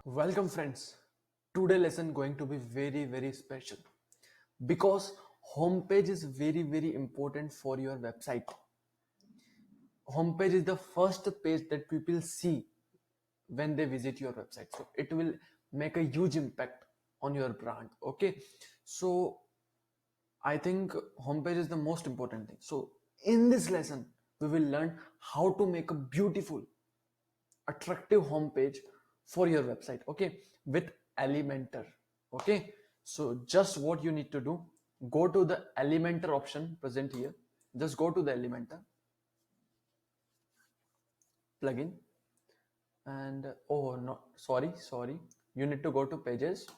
Welcome friends. Today lesson going to be very special because homepage is very important for your website. Homepage is the first page that people see when they visit your website. So it will make a huge impact on your brand. Okay. So I think homepage is the most important thing. So in this lesson, we will learn how to make a beautiful attractive homepage for your website, okay, with Elementor. Okay, so just what you need to do, go to the Elementor option present here. Just go to the Elementor plugin, and oh no, sorry, you need to go to pages,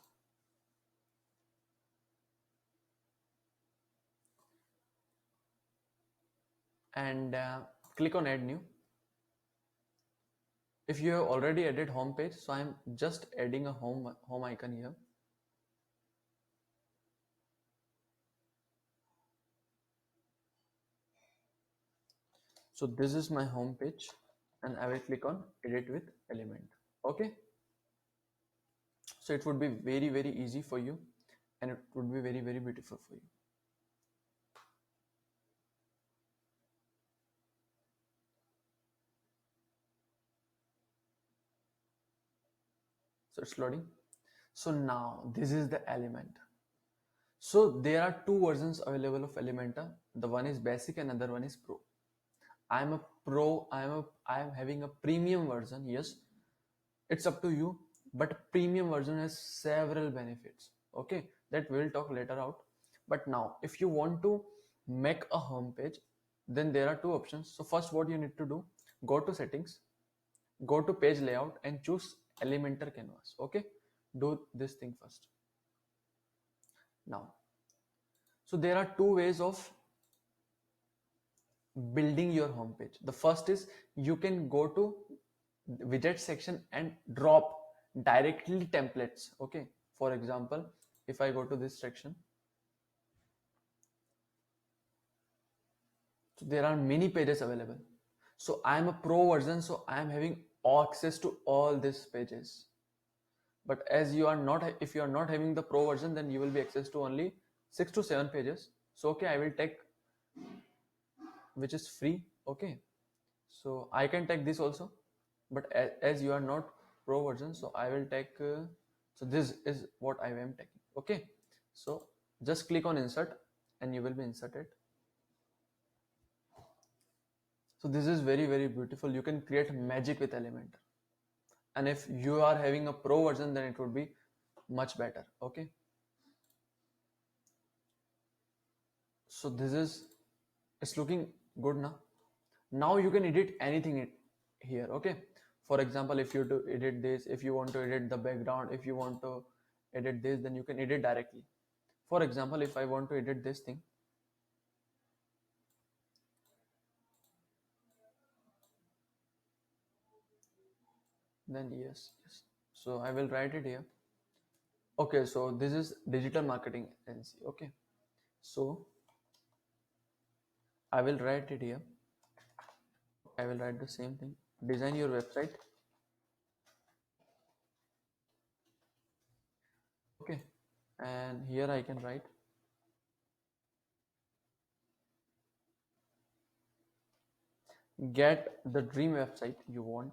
and click on add new. If you have already added home page, so I'm just adding a home icon here. So this is my home page, and I will click on edit with element. Okay, so it would be very easy for you, and it would be very beautiful for you. So it's loading. So now this is the element. So there are two versions available of Elementor. The one is basic and another one is pro. I am a pro. I am having a premium version. Yes, it's up to you, but premium version has several benefits. Okay, that we'll talk later out. But now if you want to make a home page, then there are two options. So first, what you need to do, go to settings, go to page layout, and choose Elementor canvas. Okay, do this thing first. Now, so there are two ways of building your home page. The first is you can go to widget section and drop directly templates. Okay, for example, if I go to this section, so there are many pages available. So I am a pro version, so I am having access to all these pages. But as you are not, if you are not having the pro version, then you will be access to only 6 to 7 pages. So okay, I will take which is free. Okay, so I can take this also, but as you are not pro version, so I will take so this is what I am taking. Okay, so just click on insert and you will be inserted. So this is very beautiful. You can create magic with Elementor, and if you are having a pro version, then it would be much better. Okay, so this is, it's looking good now. Now you can edit anything here. Okay, for example, if you do edit this, if you want to edit the background, if you want to edit this, then you can edit directly. For example, if I want to edit this thing, then yes, so I will write it here. Okay, so this is digital marketing agency. Okay, so I will write it here. I will write the same thing, design your website. Okay, and here I can write get the dream website you want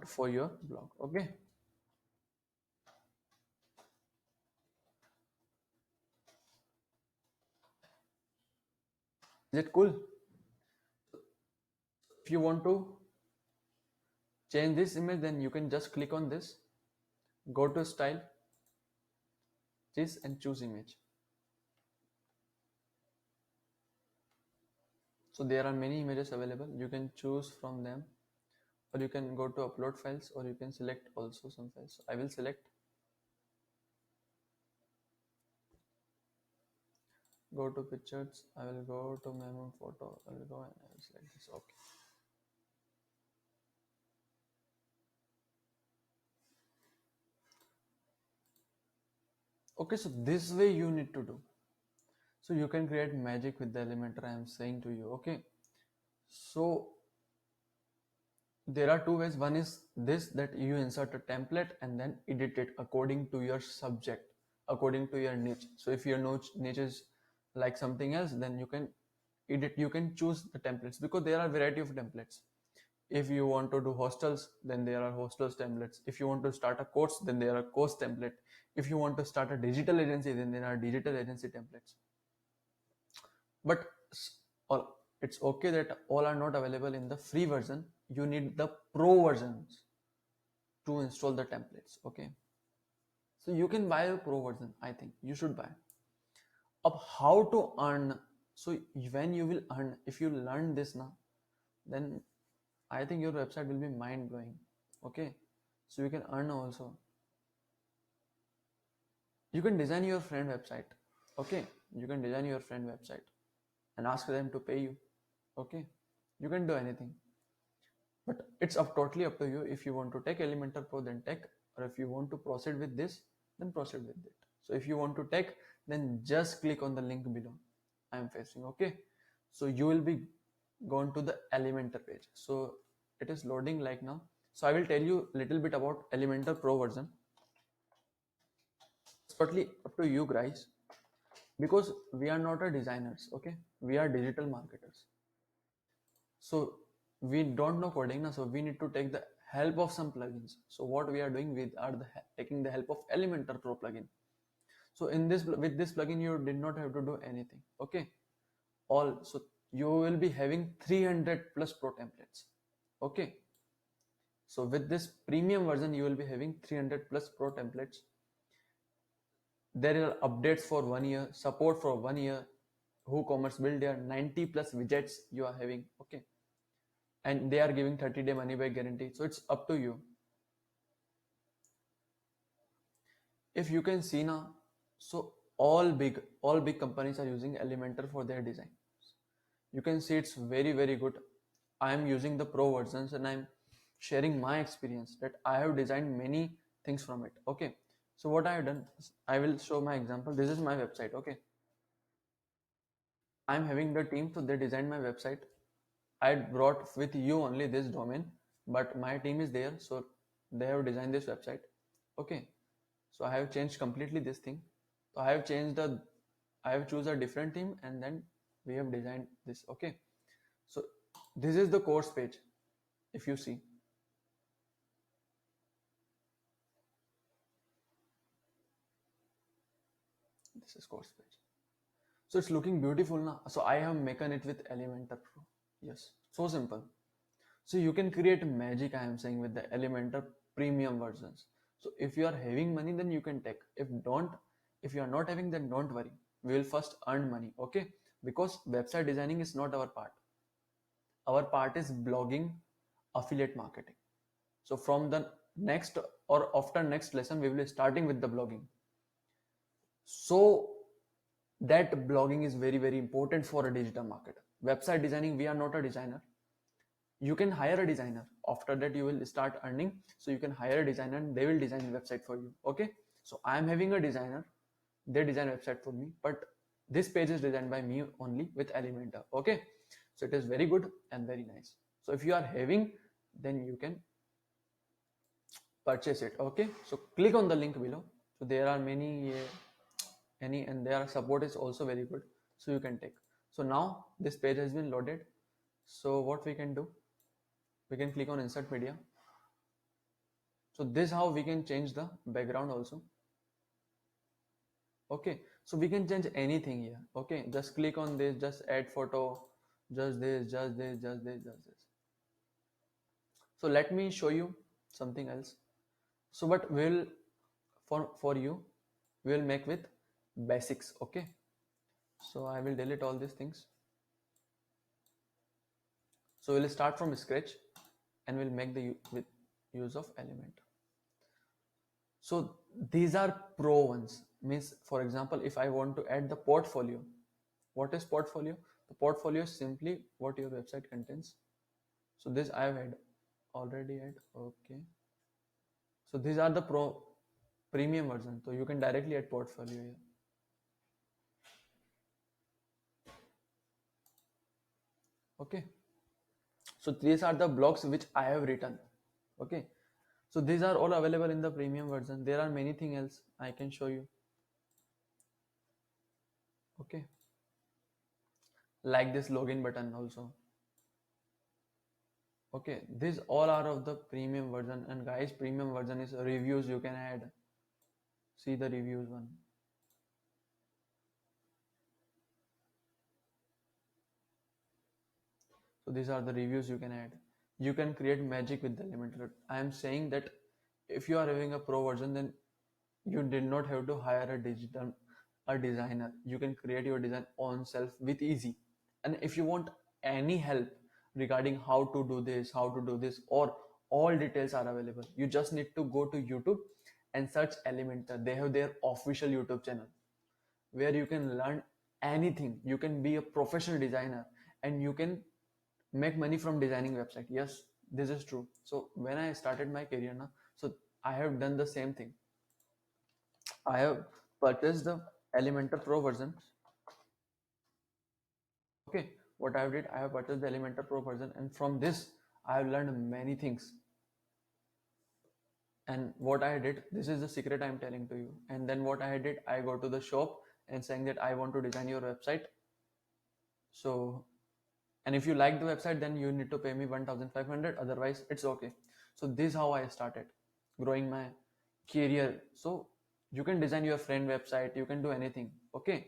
for your blog. Okay, is it cool? If you want to change this image, then you can just click on this, go to style, this, and choose image. So there are many images available. You can choose from them, or you can go to upload files, or you can select also some files. I will select, go to pictures. I will go to memo photo. I will go and I will select this. Okay. Okay, so this way you need to do. So you can create magic with the Elementor, I am saying to you. Okay, so there are two ways. One is this, that you insert a template and then edit it according to your subject, according to your niche. So if your niche is like something else, then you can edit, you can choose the templates, because there are variety of templates. If you want to do hostels, then there are hostels templates. If you want to start a course, then there are course template. If you want to start a digital agency, then there are digital agency templates. But all, it's okay that all are not available in the free version. You need the pro versions to install the templates. Okay, so you can buy a pro version. I think you should buy. Of how to earn. So when you will earn, if you learn this now, then I think your website will be mind blowing. Okay, so you can earn also. You can design your friend website. Okay, you can design your friend website and ask them to pay you. Okay, you can do anything, but it's totally up to you. If you want to take Elementor Pro, then take, or if you want to proceed with this, then proceed with it. So if you want to take, then just click on the link below I am facing. Okay, so you will be gone to the Elementor page. So it is loading like now. So I will tell you a little bit about Elementor Pro version. It's totally up to you guys, because we are not a designers. Okay, we are digital marketers. So we don't know coding now, so we need to take the help of some plugins. So what we are doing, we are taking the help of Elementor Pro plugin. So in this, with this plugin, you did not have to do anything. Okay, all. So you will be having 300 plus pro templates. Okay, so with this premium version, you will be having 300 plus pro templates. There are updates for 1 year, support for 1 year, WooCommerce Builder, 90 plus widgets you are having. Okay, and they are giving 30-day money back guarantee. So it's up to you. If you can see now, so all big companies are using Elementor for their design. You can see it's very good. I am using the pro versions and I'm sharing my experience that I have designed many things from it. Okay, so what I have done is, I will show my example. This is my website. Okay, I'm having the team, so they designed my website. I brought with you only this domain, but my team is there, so they have designed this website. Okay, so I have changed completely this thing. So I have changed the, I have choose a different team and then we have designed this. Okay, so this is the course page. If you see, this is course page. So it's looking beautiful now. So I have making it with Elementor Pro. Yes, so simple. So you can create magic, I am saying, with the Elementor premium versions. So if you are having money, then you can take. If you are not having, then don't worry. We will first earn money. Okay, because website designing is not our part. Our part is blogging, affiliate marketing. So from the next, or after next lesson, we will be starting with the blogging. So that blogging is very important for a digital marketer. Website designing, we are not a designer. You can hire a designer. After that, you will start earning. So you can hire a designer and they will design a website for you. Okay, so I am having a designer, they design a website for me, but this page is designed by me only with Elementor. Okay, so it is very good and very nice. So if you are having, then you can purchase it. Okay, so click on the link below. So there are many and their support is also very good, so you can take. So now this page has been loaded. So what we can do, we can click on insert media. So this how we can change the background also. Okay, so we can change anything here. Okay, just click on this, just add photo, just this, just this, just this, just this. So let me show you something else. So but we'll, for you, we'll make with basics. Okay, so I will delete all these things. So we'll start from scratch and we'll make the with use of Elementor. So these are pro ones. Means, for example, if I want to add the portfolio, what is portfolio? The portfolio is simply what your website contains. So this I have had already had. Okay, so these are the pro premium version. So you can directly add portfolio here. Okay, so these are the blocks which I have written. Okay, so these are all available in the premium version. There are many things else I can show you. Okay, like this login button also. Okay, these all are of the premium version, and guys, premium version is reviews you can add. See the reviews one. So these are the reviews you can add. You can create magic with the Elementor. I am saying that if you are having a pro version, then you did not have to hire a designer. You can create your design on self with easy. And if you want any help regarding how to do this, or all details are available. You just need to go to YouTube and search Elementor. They have their official YouTube channel where you can learn anything. You can be a professional designer and you can make money from designing website. Yes, this is true. So when I started my career now, so I have done the same thing. I have purchased the Elementor Pro version. Okay, what I did, I have purchased the Elementor Pro version, and from this, I have learned many things. And what I did, this is the secret I'm telling to you. And then what I did, I go to the shop and saying that I want to design your website. So, and if you like the website, then you need to pay me 1,500. Otherwise, it's okay. So this is how I started growing my career. So you can design your friend website, you can do anything. Okay,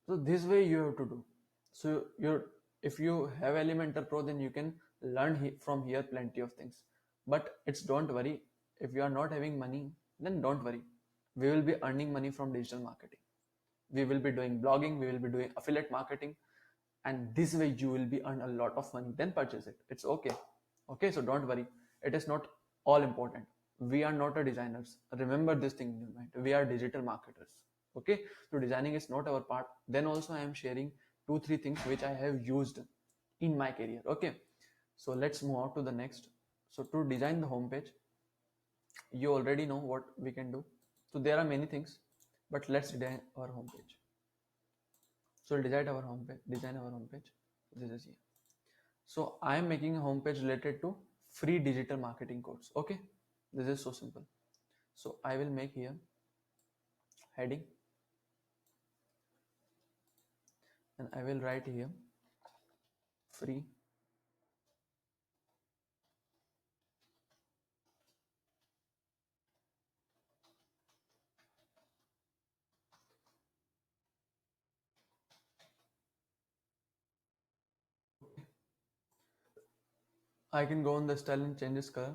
so this way you have to do. So you're, if you have Elementor Pro, then you can learn from here plenty of things. But it's, don't worry, if you are not having money, then don't worry, we will be earning money from digital marketing. We will be doing blogging, we will be doing affiliate marketing, and this way you will be earn a lot of money, then purchase it. It's okay. Okay, so don't worry, it is not all important. We are not a designers, remember this thing in your mind. We are digital marketers. Okay, so designing is not our part. Then also I am sharing 2 3 things which I have used in my career. Okay, so let's move on to the next. So to design the homepage, you already know what we can do. So there are many things, but let's design our homepage. So we'll design our homepage. This is here. So I am making a homepage related to free digital marketing course. Okay, this is so simple. So I will make here heading, and I will write here free. I can go on the style and change this color.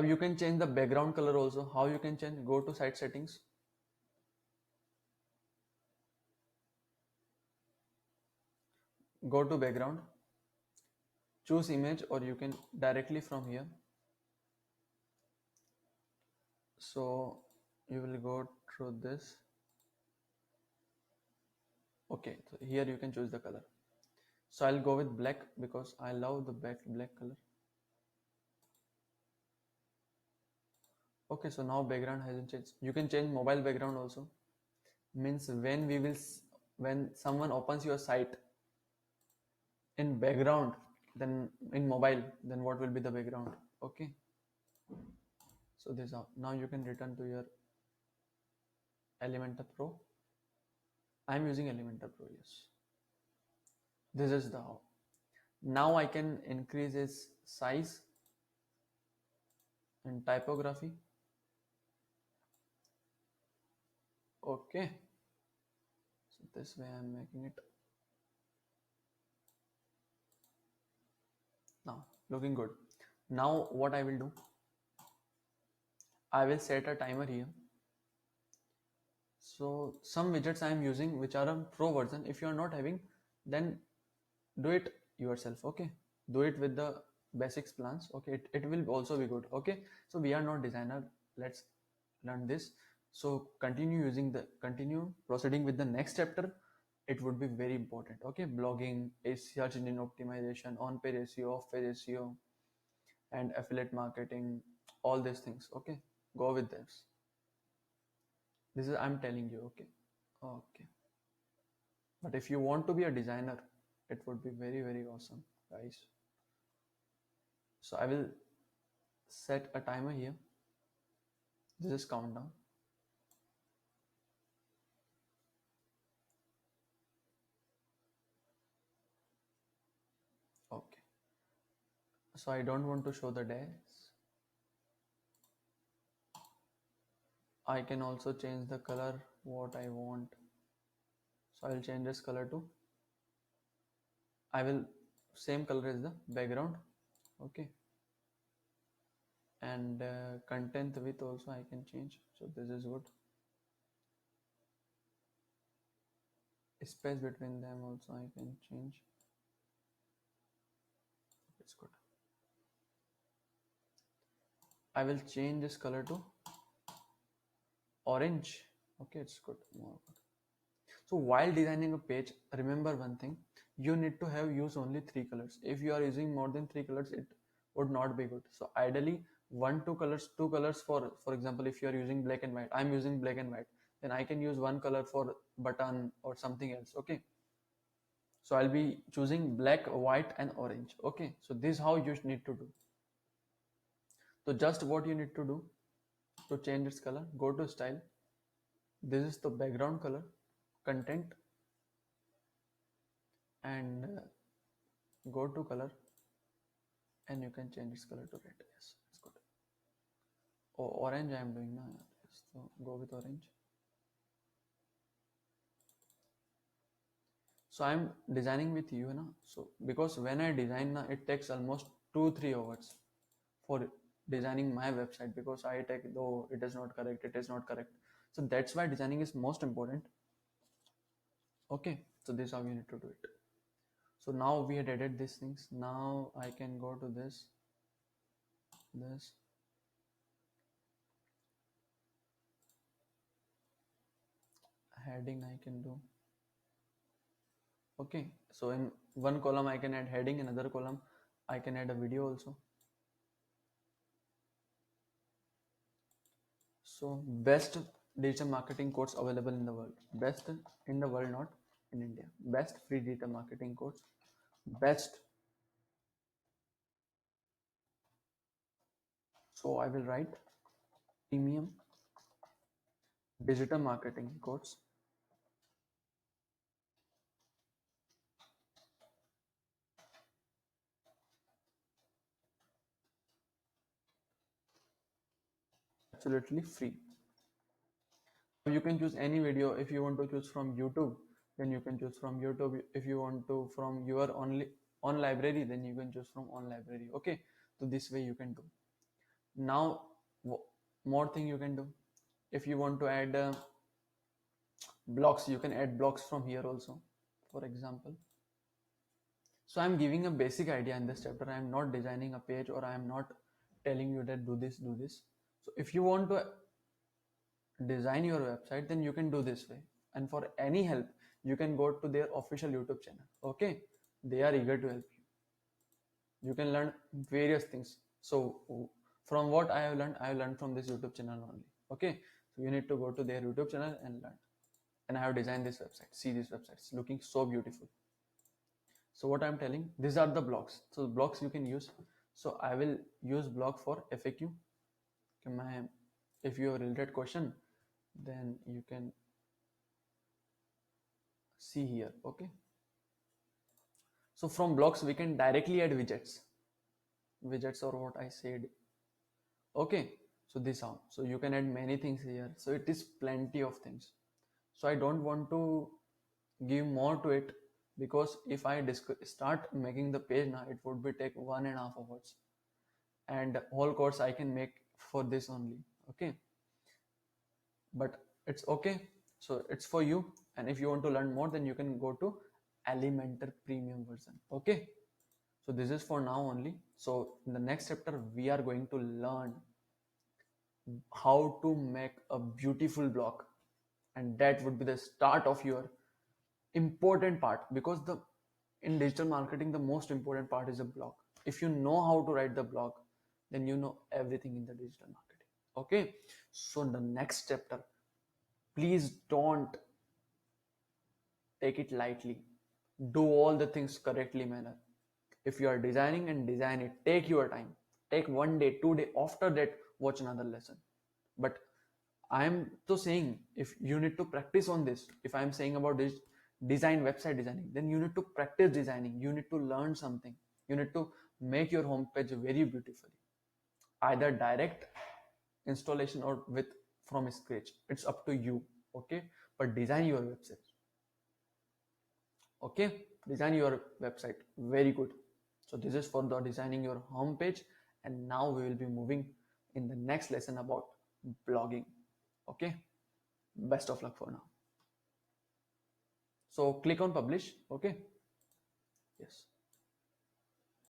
You can change the background color also. How you can change? Go to site settings. Go to background. Choose image, or you can directly from here. So you will go through this. Okay, so here you can choose the color. So I'll go with black because I love the black color. Okay, so now background hasn't changed. You can change mobile background also. Means when we will, when someone opens your site in background, then in mobile, then what will be the background? Okay. So this now you can return to your Elementor Pro. I'm using Elementor Pro, yes. This is the how. Now I can increase its size and typography. Okay. So this way I'm making it. Now looking good. Now what I will do, I will set a timer here. So some widgets I am using which are a pro version. If you are not having, then do it yourself. Okay, do it with the basics plans. Okay, it will also be good. Okay, so we are not designer. Let's learn this. So continue proceeding with the next chapter. It would be very important. Okay, blogging, search engine optimization, on page SEO, off page SEO, and affiliate marketing, all these things. Okay, go with this. This is I'm telling you. Okay, okay. But if you want to be a designer, it would be very, very awesome, guys. So I will set a timer here. This is countdown. Okay. So I don't want to show the days. I can also change the color what I want. So I'll change this color to, I will same color as the background. Okay. And content width also I can change. So this is good. Space between them also I can change. It's good. I will change this color to orange. Okay, it's good. More good. So while designing a page, remember one thing: you need to have use only three colors. If you are using more than three colors, it would not be good. So ideally, two colors for example, if you are using black and white, I'm using black and white, then I can use one color for button or something else. Okay. So I'll be choosing black, white, and orange. Okay. So this is how you need to do. So just what you need to do to change its color, go to style. This is the background color, content, and go to color, and you can change its color to red. Yes, it's good. Oh, orange I am doing now. Yes, so go with orange. So I'm designing with you now. So because when I design now, it takes almost 2-3 hours for designing my website, because I take, though it is not correct, it is not correct. So that's why designing is most important. Okay, so this is how you need to do it. So now we had added these things. Now I can go to this heading I can do. Okay, so in one column I can add heading, another column I can add a video also. So best digital marketing course available in the world. Best in the world, not in India. Best free digital marketing course. Best. So I will write premium digital marketing course. Absolutely free. You can choose any video. If you want to choose from YouTube, then you can choose from YouTube. If you want to from your only on library, then you can choose from on library. Okay, so this way you can do. Now more thing you can do. If you want to add blocks, you can add blocks from here also, for example. So I'm giving a basic idea in this chapter. I'm not designing a page, or I'm not telling you that do this, do this. So if you want to design your website, then you can do this way. And for any help, you can go to their official YouTube channel. Okay, they are eager to help you. You can learn various things. So from what I have learned from this YouTube channel only. Okay, so you need to go to their YouTube channel and learn. And I have designed this website. See this website, it's looking so beautiful. So what I'm telling, these are the blocks. So blocks you can use. So I will use block for FAQ. If you have a related question, then you can see here. Okay, so from blocks we can directly add widgets, or what I said. Okay, so this how, so you can add many things here. So it is plenty of things. So I don't want to give more to it, because if I start making the page now, it would be take 1.5 hours, and whole course I can make for this only. Okay, but it's okay. So it's for you, and if you want to learn more, then you can go to Elementor premium version. Okay, so this is for now only. So in the next chapter we are going to learn how to make a beautiful block, and that would be the start of your important part, because the in digital marketing the most important part is a block. If you know how to write the block, then you know everything in the digital marketing. Okay, so in the next chapter, please don't take it lightly. Do all the things correctly manner. If you are designing and design it, take your time. Take 1 day, 2 day. After that, watch another lesson. But I am to saying if you need to practice on this, if I am saying about this design website designing, then you need to practice designing. You need to learn something. You need to make your homepage very beautifully. Either direct installation or with from scratch. It's up to you. Okay. But design your website. Okay, design your website very good. So this is for the designing your home page, and now we will be moving in the next lesson about blogging. Okay, best of luck for now. So click on publish. Okay, yes.